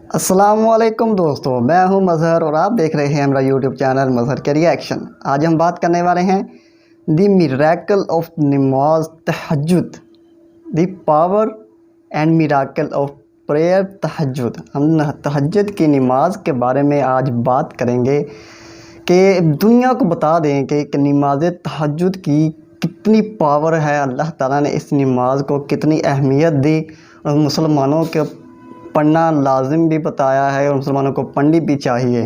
अस्सलाम वालेकुम दोस्तों, मैं हूं मज़हर और आप देख रहे हैं मेरा यूट्यूब चैनल मज़हर के रिएक्शन। आज हम बात करने वाले हैं द मिरेकल ऑफ नमाज तहज्जुद, the power and miracle of prayer तहज्जुद। हम तहज्जुद की नमाज के बारे में आज बात करेंगे कि दुनिया को बता दें कि नमाज तहज्जुद की कितनी पावर है, अल्लाह ताला ने इस नमाज को कितनी अहमियत दी और मुसलमानों के पढ़ना लाजिम भी बताया है और मुसलमानों को पढ़नी भी चाहिए।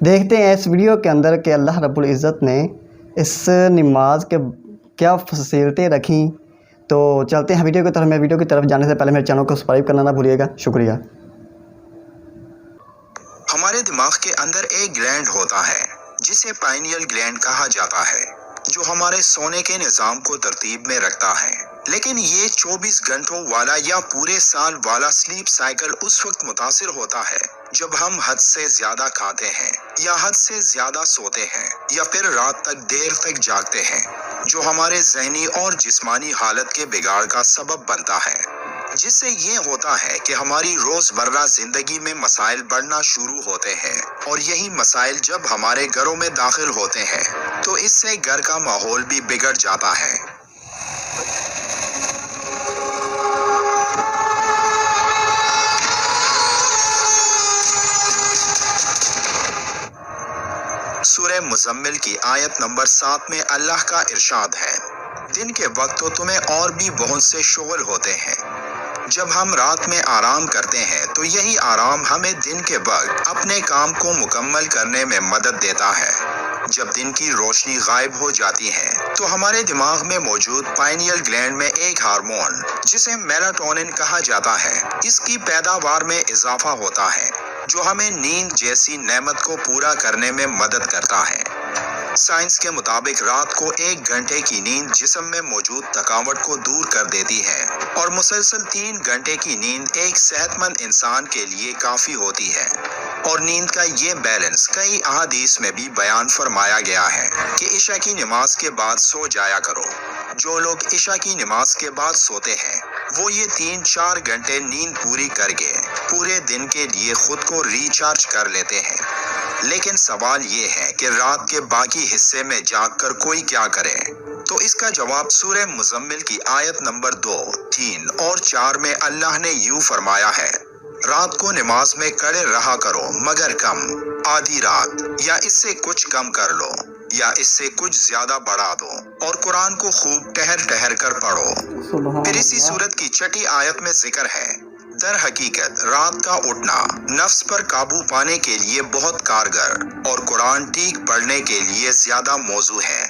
देखते हैं इस वीडियो के अंदर कि अल्लाह रब्बुल इज़्ज़त ने इस नमाज के क्या फसीलतें रखी। तो चलते हैं वीडियो की तरफ। मैं वीडियो की तरफ जाने से पहले मेरे चैनल को सब्सक्राइब करना ना भूलिएगा। शुक्रिया। हमारे दिमाग के अंदर एक ग्लैंड होता है जिसे पाइनियल ग्लैंड कहा जाता है, जो हमारे सोने के निज़ाम को तरतीब में रखता है। लेकिन ये 24 घंटों वाला या पूरे साल वाला स्लीप साइकिल उस वक्त मुतासिर होता है जब हम हद से ज्यादा खाते हैं या हद से ज्यादा सोते हैं या फिर रात तक देर तक जागते हैं, जो हमारे जहनी और जिस्मानी हालत के बिगाड़ का सबब बनता है, जिससे ये होता है कि हमारी रोजमर्रा जिंदगी में मसाइल बढ़ना शुरू होते हैं। और यही मसाइल जब हमारे घरों में दाखिल होते हैं तो इससे घर का माहौल भी बिगड़ जाता है। सूरह मुज़म्मिल की आयत नंबर 7 में अल्लाह का इरशाद है, दिन के वक्त तो तुम्हें और भी बहुत से शुगल होते हैं। जब हम रात में आराम करते हैं तो यही आराम हमें दिन के वक्त अपने काम को मुकम्मल करने में मदद देता है। जब दिन की रोशनी गायब हो जाती है तो हमारे दिमाग में मौजूद पाइनियल ग्लैंड में एक हार्मोन जिसे मेलाटोनिन कहा जाता है, इसकी पैदावार में इजाफा होता है, जो हमें नींद जैसी नेमत को पूरा करने में मदद करता है। साइंस के मुताबिक रात को 1 घंटे की नींद जिस्म में मौजूद थकावट को दूर कर देती है और मुसलसल 3 घंटे की नींद एक सेहतमंद इंसान के लिए काफी होती है। और नींद का ये बैलेंस कई अहादीस में भी बयान फरमाया गया है कि इशा की नमाज के बाद सो जाया करो। जो लोग इशा की नमाज के बाद सोते हैं वो ये 3-4 घंटे नींद पूरी करके पूरे दिन के लिए खुद को रिचार्ज कर लेते हैं। लेकिन सवाल ये है कि रात के बाकी हिस्से में जागकर कोई क्या करे? तो इसका जवाब सूरह मुज़म्मिल की आयत नंबर 2, 3 और 4 में अल्लाह ने यूं फरमाया है, रात को नमाज में खड़े रहा करो मगर कम, आधी रात या इससे कुछ कम कर लो या इससे कुछ ज्यादा बढ़ा दो, और कुरान को खूब ठहर ठहर कर पढ़ो। फिर इसी सूरत की छठी आयत में जिक्र है, दर हकीकत रात का उठना नफ्स पर काबू पाने के लिए बहुत कारगर और कुरान ठीक पढ़ने के लिए ज्यादा मौजू है।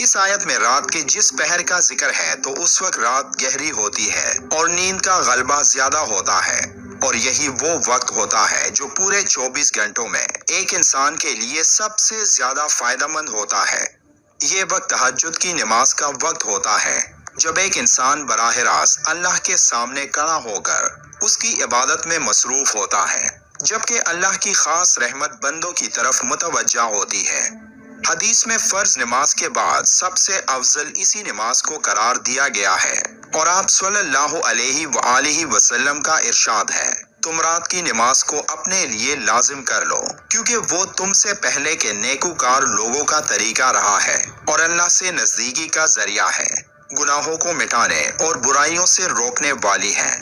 इस आयत में रात के जिस पहर का जिक्र है तो उस वक्त रात गहरी होती है और नींद का गलबा ज्यादा होता है, और यही वो वक्त होता है जो पूरे 24 घंटों में एक इंसान के लिए सबसे ज्यादा फायदेमंद होता है। ये वक्त तहज्जुद की नमाज का वक्त होता है, जब एक इंसान बराह रास्त अल्लाह के सामने खड़ा होकर उसकी इबादत में मसरूफ होता है, जबकि अल्लाह की खास रहमत बंदों की तरफ मुतवज्जा होती है। हदीस में फर्ज नमाज के बाद सबसे अफजल इसी नमाज को करार दिया गया है, और आप सल्लल्लाहु अलैहि वसल्लम का इरशाद है, तुम रात की नमाज को अपने लिए लाजिम कर लो, क्योंकि वो तुमसे पहले के नेकूकार लोगों का तरीका रहा है और अल्लाह से नजदीकी का जरिया है, गुनाहों को मिटाने और बुराइयों से रोकने वाली है।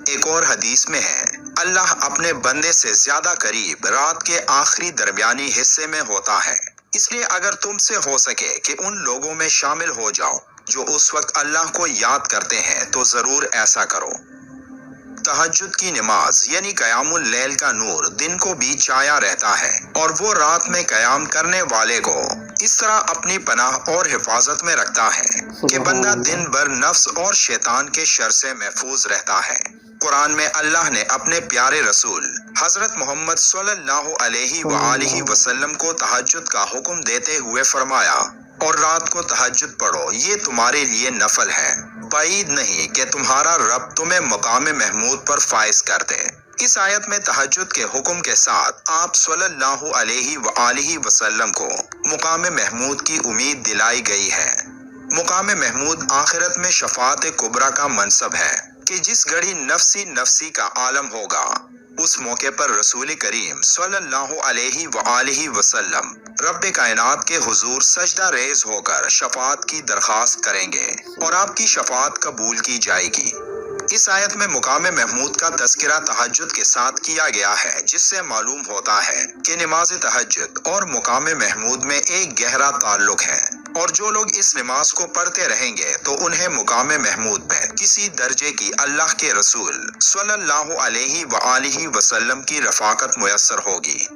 एक और हदीस में है, अल्लाह अपने बंदे से ज्यादा करीब रात के आखिरी दरमियानी हिस्से में होता है। इसलिए अगर तुमसे हो सके कि उन लोगों में शामिल हो जाओ जो उस वक्त अल्लाह को याद करते हैं तो जरूर ऐसा करो। तहज्जुद की नमाज यानी कयामुल लैल का नूर दिन को भी छाया रहता है, और वो रात में कयाम करने वाले को इस तरह अपनी पनाह और हिफाजत में रखता है कि बंदा दिन भर नफ्स और शैतान के शर से महफूज रहता है। कुरान में अल्लाह ने अपने प्यारे रसूल हजरत मोहम्मद सल्लल्लाहु अलैहि वसल्लम को तहज्जुद का हुक्म देते हुए फरमाया, और रात को तहज्जुद पढ़ो, ये तुम्हारे लिए नफल है, बाईद नहीं कि तुम्हारा रब तुम्हें मकाम महमूद पर फाइज कर दे। इस आयत में तहज्जुद के हुक्म के साथ आप सल्लल्लाहु अलैहि वसल्लम को मुकाम महमूद की उम्मीद दिलाई गई है। मुकाम महमूद आखिरत में शफाअत कुबरा का मनसब है कि जिस घड़ी नफ्सी का आलम होगा उस मौके पर रसूल करीम सल्लल्लाहु अलैहि वआलिहि वसल्लम रब्बे कायनात के हुजूर सजदा रेज होकर शफाअत की दरख्वास्त करेंगे और आपकी शफाअत कबूल की जाएगी। इस आयत में मुकाम महमूद का तज़किरा तहज्जुद के साथ किया गया है, जिससे मालूम होता है कि नमाज तहज्जुद और मुकाम महमूद में एक गहरा ताल्लुक है, और जो लोग इस नमाज को पढ़ते रहेंगे तो उन्हें मुकाम महमूद में किसी दर्जे की अल्लाह के रसूल सल्लल्लाहु अलैहि वआलिहि वसल्लम की रफ़ाकत मुयस्सर होगी।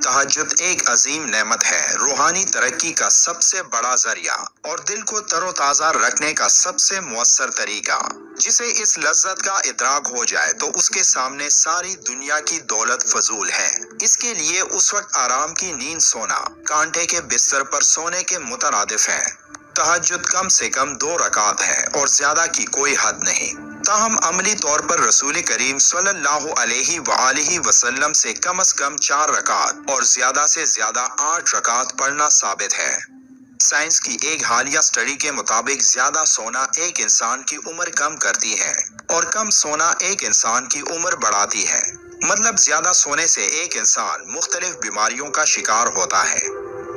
तहज्जुद एक अजीम नेमत है, रूहानी तरक्की का सबसे बड़ा जरिया और दिल को तरोताज़ा रखने का सबसे मुअस्सर तरीका। जिसे इस लज्जत का इदराक हो जाए तो उसके सामने सारी दुनिया की दौलत फजूल है। इसके लिए उस वक्त आराम की नींद सोना कांटे के बिस्तर पर सोने के मुतरादिफ है। तहज्जुद कम से कम 2 रकात है और ज्यादा की कोई हद नहीं। ताहम अमली तौर पर रसूल करीम सल्लल्लाहु अलैहि वआलिहि वसल्लम से कम 4 रकात और ज्यादा से ज्यादा 8 रकात पढ़ना साबित है। साइंस की एक हालिया स्टडी के मुताबिक ज्यादा सोना एक इंसान की उम्र कम करती है और कम सोना एक इंसान की उम्र बढ़ाती है। मतलब ज्यादा सोने से एक इंसान मुख्तलिफ बीमारियों का शिकार होता है।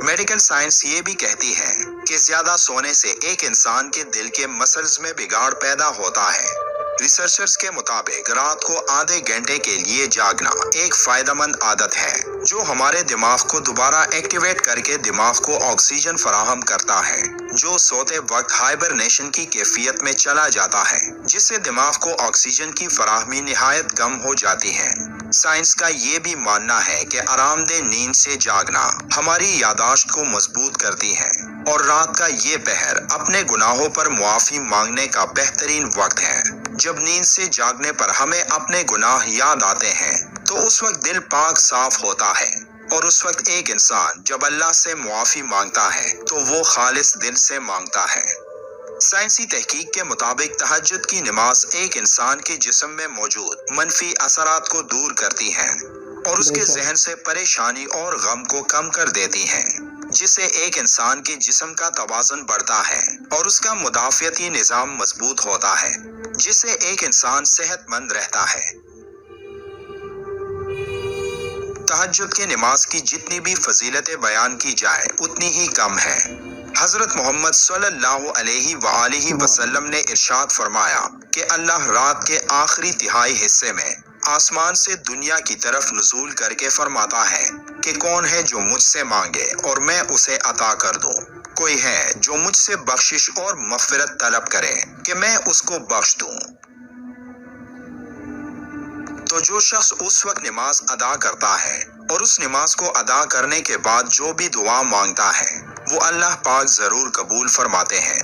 मेडिकल साइंस ये भी कहती है कि ज्यादा सोने से एक इंसान के दिल के मसल्स में बिगाड़ पैदा होता है। रिसर्चर्स के मुताबिक रात को आधे घंटे के लिए जागना एक फायदेमंद आदत है, जो हमारे दिमाग को दोबारा एक्टिवेट करके दिमाग को ऑक्सीजन फराहम करता है, जो सोते वक्त हाइबरनेशन की कैफियत में चला जाता है, जिससे दिमाग को ऑक्सीजन की फराहमी निहायत कम हो जाती है। साइंस का ये भी मानना है कि आरामदेह नींद से जागना हमारी यादाश्त को मजबूत करती है और रात का ये पहर अपने गुनाहों पर मुआफी मांगने का बेहतरीन वक्त है। जब नींद से जागने पर हमें अपने गुनाह याद आते हैं तो उस वक्त दिल पाक साफ होता है, और उस वक्त एक इंसान जब अल्लाह से मुआफी मांगता है तो वो खालिस दिल से मांगता है। साइंसी तहकीक के मुताबिक तहज्जुद की नमाज एक इंसान के जिस्म में मौजूद मनफी असरात को दूर करती है और उसके जहन से परेशानी और गम को कम कर देती है, जिससे एक इंसान के जिस्म का तवाज़ुन बढ़ता है और उसका मुदाफ़ियती निज़ाम मजबूत होता है, जिससे एक इंसान सेहतमंद रहता है। तहज्जुद के नमाज की जितनी भी फजीलतें बयान की जाए उतनी ही कम है। हजरत मोहम्मद सल्लल्लाहु अलैहि वआलिहि वसल्लम ने इरशाद फरमाया कि अल्लाह रात के आखिरी तिहाई हिस्से में आसमान से दुनिया की तरफ नुज़ूल करके फरमाता है कि कौन है जो मुझसे मांगे और मैं उसे अता कर दूं। कोई है जो मुझसे बख्शिश और मग़फ़िरत तलब करे कि मैं उसको बख्श दूं। तो जो शख्स उस वक्त नमाज अदा करता है और उस नमाज को अदा करने के बाद जो भी दुआ मांगता है वो अल्लाह पाक ज़रूर कबूल फरमाते हैं,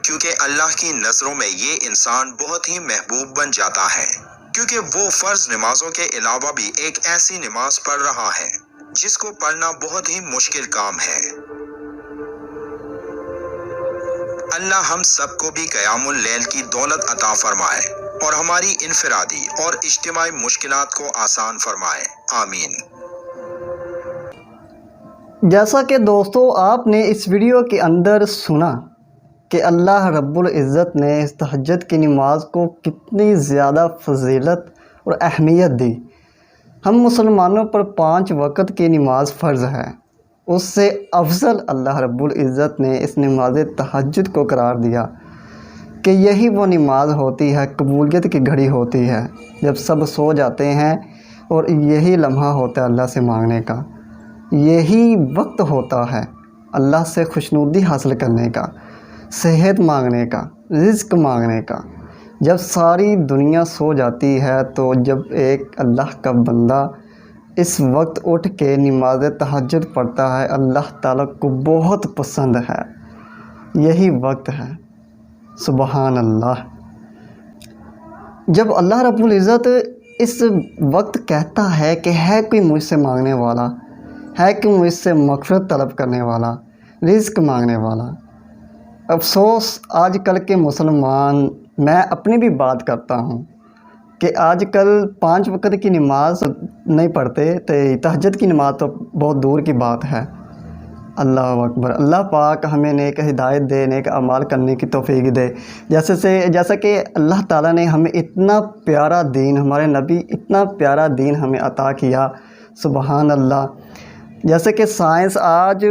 क्योंकि अल्लाह की नज़रों में ये इंसान बहुत ही महबूब बन जाता है, क्योंकि वो फ़र्ज नमाजों के अलावा भी एक ऐसी नमाज पढ़ रहा है जिसको पढ़ना बहुत ही मुश्किल काम है। अल्लाह हम सबको भी क़यामुल लैल की दौलत अता फरमाए और हमारी इनफरादी और इज्तिमाई मुश्किलात को आसान फरमाए। आमीन। जैसा कि दोस्तों आपने इस वीडियो के अंदर सुना कि अल्लाह रब्बुल इज़्ज़त ने इस तहज्जुद की नमाज को कितनी ज़्यादा फजीलत और अहमियत दी। हम मुसलमानों पर 5 वक़्त की नमाज फ़र्ज़ है, उससे अफजल अल्लाह रब्बुल इज़्ज़त ने इस नमाज तहज्जुद को करार दिया कि यही वो नमाज होती है, कबूलियत की घड़ी होती है, जब सब सो जाते हैं और यही लम्हा होता है अल्लाह से मांगने का, यही वक्त होता है अल्लाह से खुशनुदी हासिल करने का, सेहत मांगने का, रिज़्क़ मांगने का। जब सारी दुनिया सो जाती है तो जब एक अल्लाह का बंदा इस वक्त उठ के नमाज तहज्जुद पढ़ता है, अल्लाह ताला को बहुत पसंद है, यही वक्त है। सुबहान अल्लाह। जब अल्लाह रब्बुल इज़्ज़त इस वक्त कहता है कि है कोई मुझसे मांगने वाला, है कि मुझसे मग़फ़िरत तलब करने वाला, रिज़्क़ मांगने वाला। अफसोस आजकल के मुसलमान, मैं अपनी भी बात करता हूँ कि आजकल 5 वक़्त की नमाज नहीं पढ़ते, तो तहज्जुद की नमाज तो बहुत दूर की बात है। اللہ اکبر۔ اللہ پاک ہمیں نیک ہدایت دے، نیک اعمال کرنے کی توفیق دے۔ جیسا کہ اللہ تعالیٰ نے ہمیں اتنا پیارا دین، ہمارے نبی اتنا پیارا دین ہمیں عطا کیا، سبحان اللہ۔ جیسے کہ سائنس آج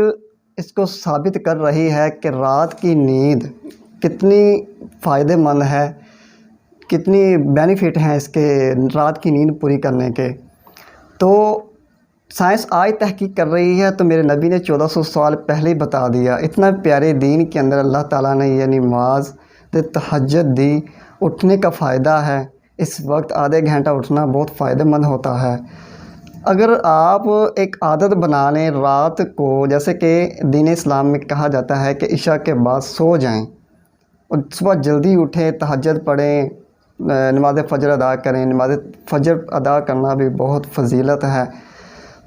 اس کو ثابت کر رہی ہے کہ رات کی نیند کتنی فائدہ مند ہے، کتنی بینیفٹ ہیں اس کے رات کی نیند پوری کرنے کے۔ تو سائنس آج تحقیق کر رہی ہے، تو میرے نبی نے 1400 سال پہلے ہی بتا دیا۔ اتنا پیارے دین کے اندر اللہ تعالیٰ نے یہ نماز تہجد دی، اٹھنے کا فائدہ ہے۔ اس وقت آدھے گھنٹہ اٹھنا بہت فائدہ مند ہوتا ہے۔ اگر آپ ایک عادت بنا لیں رات کو، جیسے کہ دین اسلام میں کہا جاتا ہے کہ عشاء کے بعد سو جائیں اور صبح جلدی اٹھیں، تہجد پڑھیں، نماز فجر ادا کریں۔ نماز فجر ادا کرنا بھی بہت فضیلت ہے۔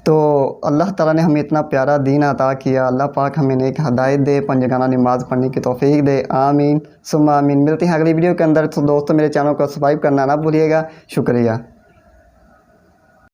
تو اللہ تعالیٰ نے ہمیں اتنا پیارا دین عطا کیا، اللہ پاک ہمیں نیک ہدایت دے، پنجگانہ نماز پڑھنے کی توفیق دے، آمین ثم آمین۔ ملتے ہیں اگلی ویڈیو کے اندر۔ تو دوستو میرے چینل کو سبسکرائب کرنا نہ بھولیے گا۔ شکریہ۔